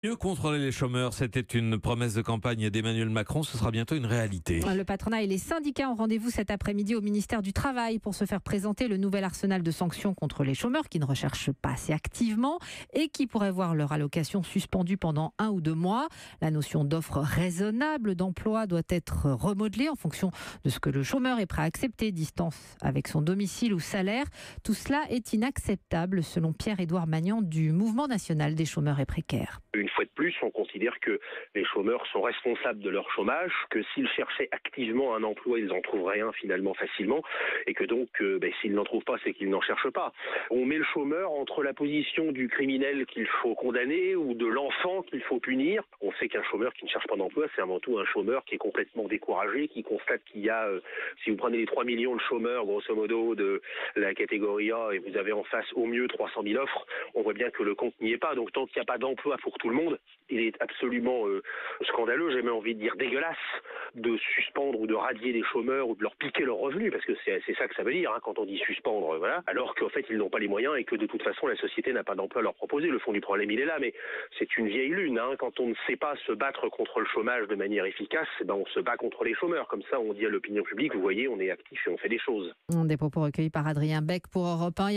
Mieux contrôler les chômeurs, c'était une promesse de campagne d'Emmanuel Macron, ce sera bientôt une réalité. Le patronat et les syndicats ont rendez-vous cet après-midi au ministère du Travail pour se faire présenter le nouvel arsenal de sanctions contre les chômeurs qui ne recherchent pas assez activement et qui pourraient voir leur allocation suspendue pendant 1 ou 2 mois. La notion d'offre raisonnable d'emploi doit être remodelée en fonction de ce que le chômeur est prêt à accepter, distance avec son domicile ou salaire. Tout cela est inacceptable selon Pierre-Édouard Magnan du Mouvement national des chômeurs et précaires. Une fois de plus, on considère que les chômeurs sont responsables de leur chômage, que s'ils cherchaient activement un emploi, ils en trouveraient un finalement facilement, et que donc, s'ils n'en trouvent pas, c'est qu'ils n'en cherchent pas. On met le chômeur entre la position du criminel qu'il faut condamner ou de l'enfant qu'il faut punir. On sait qu'un chômeur qui ne cherche pas d'emploi, c'est avant tout un chômeur qui est complètement découragé, qui constate qu'il y a, si vous prenez les 3 millions de chômeurs, grosso modo, de la catégorie A, et vous avez en face au mieux 300 000 offres, on voit bien que le compte n'y est pas. Donc tant qu'il n'y a pas d'emploi pour tout le monde, il est absolument scandaleux, j'ai même envie de dire dégueulasse, de suspendre ou de radier les chômeurs ou de leur piquer leurs revenus, parce que c'est ça que ça veut dire quand on dit suspendre, voilà, alors qu'en fait ils n'ont pas les moyens et que de toute façon la société n'a pas d'emploi à leur proposer. Le fond du problème il est là, mais c'est une vieille lune. Quand on ne sait pas se battre contre le chômage de manière efficace, on se bat contre les chômeurs. Comme ça on dit à l'opinion publique, vous voyez, on est actif et on fait des choses. Des propos recueillis par Adrien Beck pour Europe 1.